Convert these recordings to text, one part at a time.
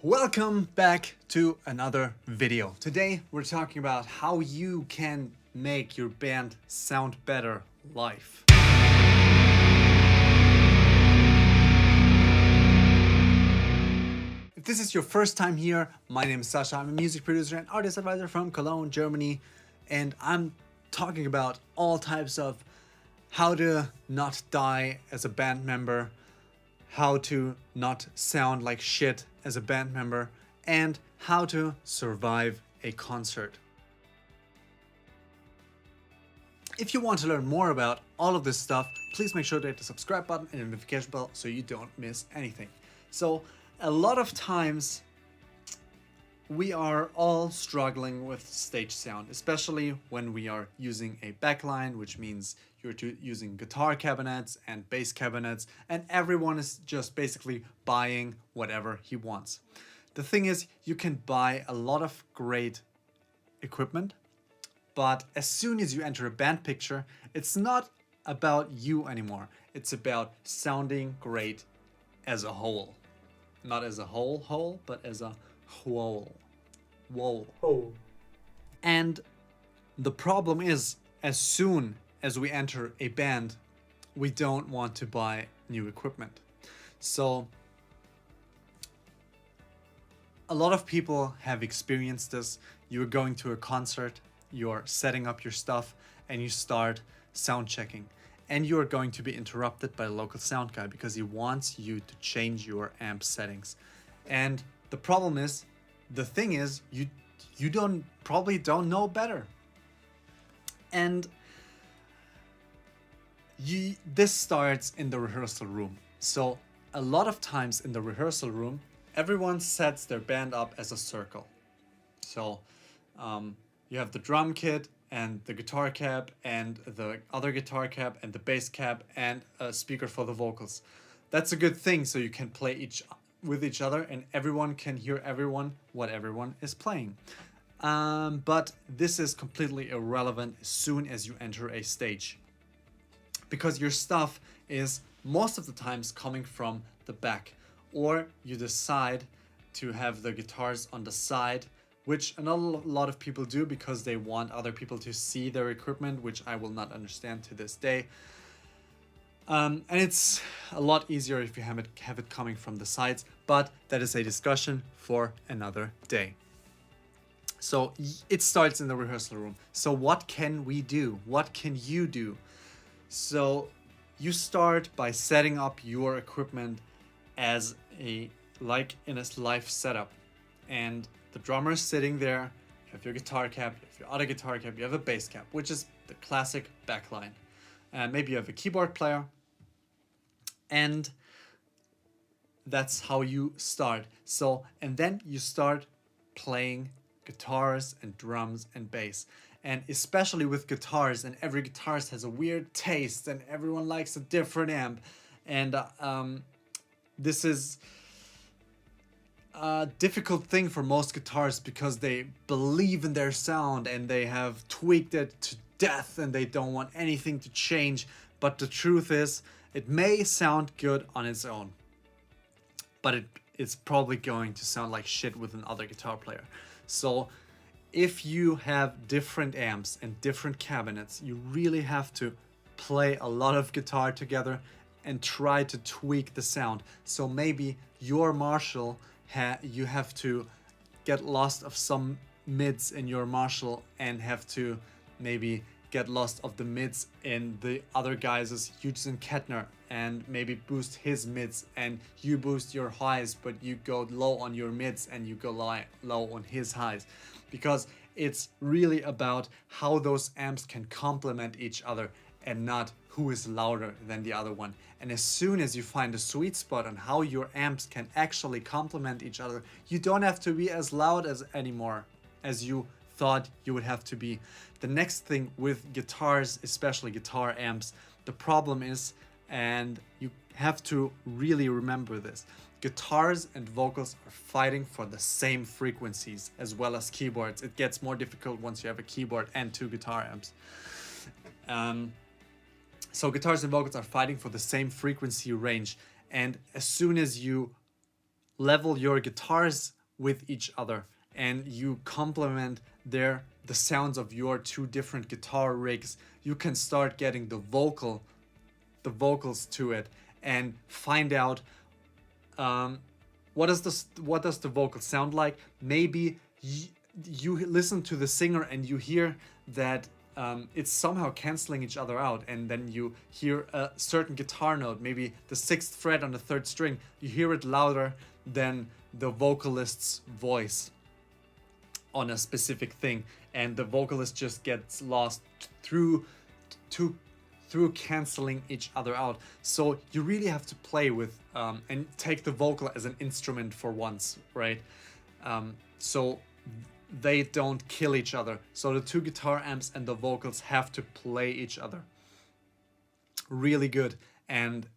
Welcome back to another video. Today we're talking about how you can make your band sound better live. If this is your first time here, my name is Sascha. I'm a music producer and artist advisor from Cologne, Germany, and I'm talking about all types of how to not die as a band member, how to not sound like shit as a band member, and how to survive a concert. If you want to learn more about all of this stuff, please make sure to hit the subscribe button and the notification bell so you don't miss anything. So a lot of times we are all struggling with stage sound, especially when we are using a backline, which means you're using guitar cabinets and bass cabinets, and everyone is just basically buying whatever he wants. The thing is, you can buy a lot of great equipment, but as soon as you enter a band picture, it's not about you anymore. It's about sounding great as a whole. Not as a whole, but as a whole. Whoa. Oh. And the problem is, as soon as we enter a band, we don't want to buy new equipment. So a lot of people have experienced this. You're going to a concert, you're setting up your stuff, and you start sound checking. And you're going to be interrupted by a local sound guy because he wants you to change your amp settings. And the problem is, the thing is, you probably don't know better. And this starts in the rehearsal room. So a lot of times in the rehearsal room, everyone sets their band up as a circle. So you have the drum kit and the guitar cab and the other guitar cab and the bass cab and a speaker for the vocals. That's a good thing, so you can play with each other and everyone can hear what everyone is playing. But this is completely irrelevant as soon as you enter a stage, because your stuff is most of the times coming from the back, or you decide to have the guitars on the side, which a lot of people do because they want other people to see their equipment, which I will not understand to this day. And it's a lot easier if you have it coming from the sides, but that is a discussion for another day. So it starts in the rehearsal room. So what can we do? What can you do? So you start by setting up your equipment as in a live setup, and the drummer is sitting there. You have your guitar cab, you have your other guitar cab, you have a bass cab, which is the classic backline. And maybe you have a keyboard player, and that's how you start. So, and then you start playing guitars and drums and bass. And especially with guitars, and every guitarist has a weird taste and everyone likes a different amp. And this is a difficult thing for most guitarists because they believe in their sound and they have tweaked it to death and they don't want anything to change. But the truth is, it may sound good on its own, but it's probably going to sound like shit with another guitar player. So if you have different amps and different cabinets, you really have to play a lot of guitar together and try to tweak the sound. So maybe your Marshall, you have to get lost of some mids in your Marshall and have to maybe get lost of the mids in the other guy's Hughes and Kettner, and maybe boost his mids, and you boost your highs, but you go low on your mids and you go low on his highs, because it's really about how those amps can complement each other and not who is louder than the other one. And as soon as you find a sweet spot on how your amps can actually complement each other, you don't have to be as loud anymore as you thought you would have to be. The next thing with guitars, especially guitar amps, the problem is, and you have to really remember this, guitars and vocals are fighting for the same frequencies as well as keyboards. It gets more difficult once you have a keyboard and two guitar amps. So guitars and vocals are fighting for the same frequency range, and as soon as you level your guitars with each other and you complement the sounds of your two different guitar rigs, you can start getting the vocals to it and find out what does the vocal sound like. Maybe you listen to the singer and you hear that it's somehow canceling each other out, and then you hear a certain guitar note, maybe the 6th fret on the 3rd string, you hear it louder than the vocalist's voice on a specific thing, and the vocalist just gets lost through canceling each other out. So you really have to play with and take the vocal as an instrument for once, right? So they don't kill each other. So the two guitar amps and the vocals have to play each other really good. And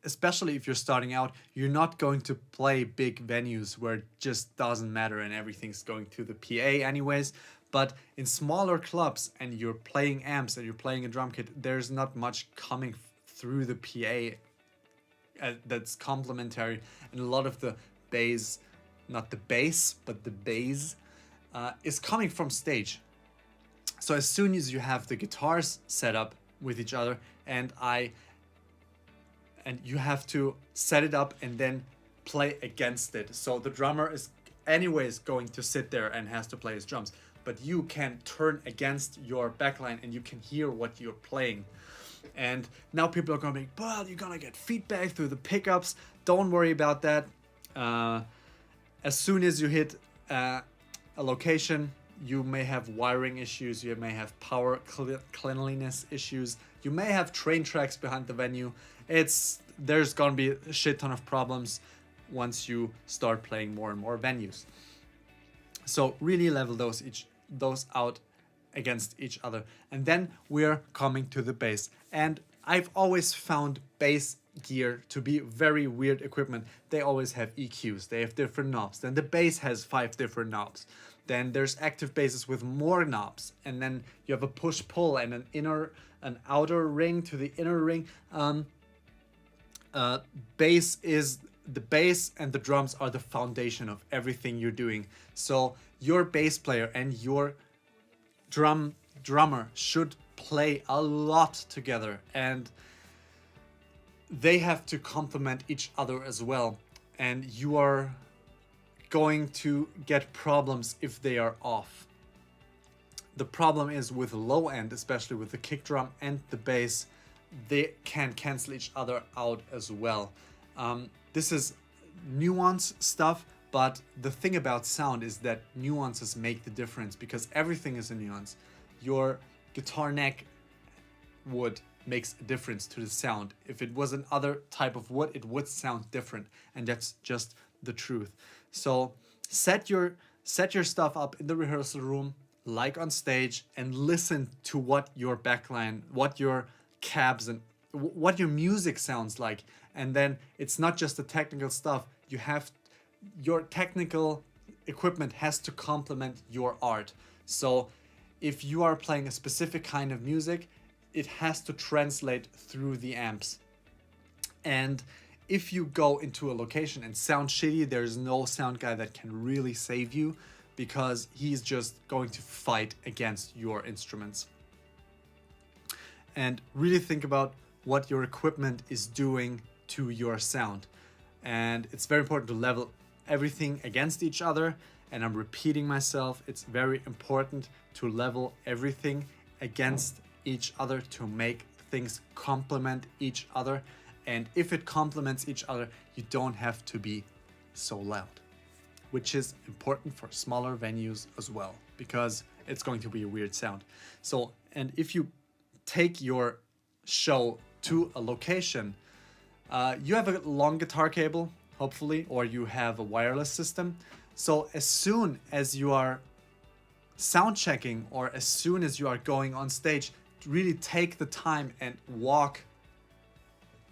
especially if you're starting out, you're not going to play big venues where it just doesn't matter and everything's going through the PA anyways. But in smaller clubs and you're playing amps and you're playing a drum kit, there's not much coming through the PA that's complementary, and a lot of the bass, not the bass, but the bass is coming from stage. So as soon as you have the guitars set up with each other, and you have to set it up and then play against it. So the drummer is anyways going to sit there and has to play his drums, but you can turn against your backline and you can hear what you're playing. And now people are going to be, but you're gonna get feedback through the pickups. Don't worry about that. As soon as you hit a location, you may have wiring issues, you may have power cleanliness issues, you may have train tracks behind the venue. There's gonna be a shit ton of problems once you start playing more and more venues. So really level those out against each other. And then we're coming to the bass. And I've always found bass gear to be very weird equipment. They always have EQs, they have different knobs. Then the bass has 5 different knobs. Then there's active basses with more knobs. And then you have a push-pull and an outer ring to the inner ring. The bass and the drums are the foundation of everything you're doing. So your bass player and your drummer should play a lot together, and they have to complement each other as well. And you are going to get problems if they are off. The problem is with low end, especially with the kick drum and the bass, they can cancel each other out as well. This is nuance stuff, but the thing about sound is that nuances make the difference, because everything is a nuance. Your guitar neck wood makes a difference to the sound. If it was another type of wood, it would sound different, and that's just the truth. So set your stuff up in the rehearsal room, like on stage, and listen to what your backline, what your cabs and what your music sounds like. And then it's not just the technical stuff. Your technical equipment has to complement your art. So if you are playing a specific kind of music, it has to translate through the amps. And if you go into a location and sound shitty, there's no sound guy that can really save you, because he's just going to fight against your instruments. And really think about what your equipment is doing to your sound. And it's very important to level everything against each other. And I'm repeating myself, it's very important to level everything against each other to make things complement each other. And if it complements each other, you don't have to be so loud, which is important for smaller venues as well, because it's going to be a weird sound. So, and if you take your show to a location, you have a long guitar cable, hopefully, or you have a wireless system. So as soon as you are sound checking, or as soon as you are going on stage, really take the time and walk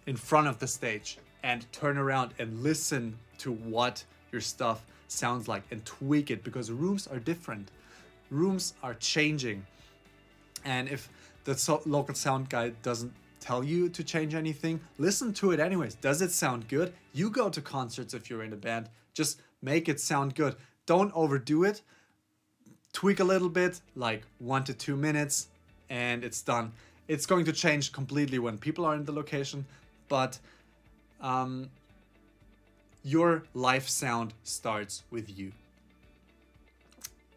in front of the stage and turn around and listen to what your stuff sounds like and tweak it, because rooms are different. Rooms are changing. And if the local sound guy doesn't tell you to change anything. Listen to it anyways. Does it sound good? You go to concerts if you're in a band. Just make it sound good. Don't overdo it. Tweak a little bit, like 1 to 2 minutes, and it's done. It's going to change completely when people are in the location, but your live sound starts with you.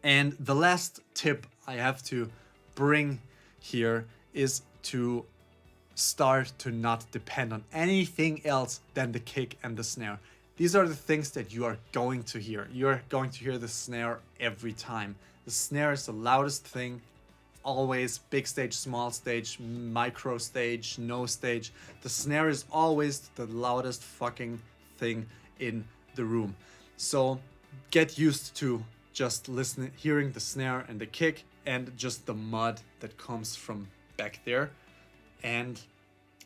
And the last tip I have to bring here is to start to not depend on anything else than the kick and the snare. These are the things that you are going to hear. You're going to hear the snare every time. The snare is the loudest thing, always. Big stage, small stage, micro stage, no stage. The snare is always the loudest fucking thing in the room. So get used to just hearing the snare and the kick and just the mud that comes from back there. And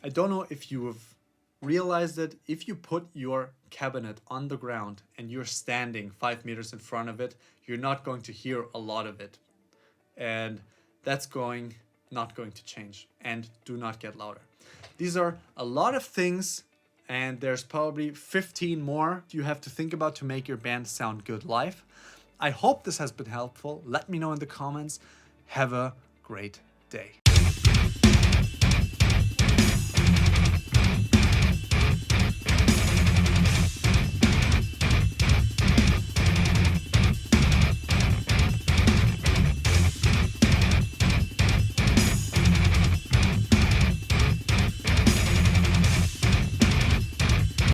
I don't know if you have realized it. If you put your cabinet on the ground and you're standing 5 meters in front of it, you're not going to hear a lot of it. And that's not going to change. And do not get louder. These are a lot of things, and there's probably 15 more you have to think about to make your band sound good live. I hope this has been helpful. Let me know in the comments. Have a great day.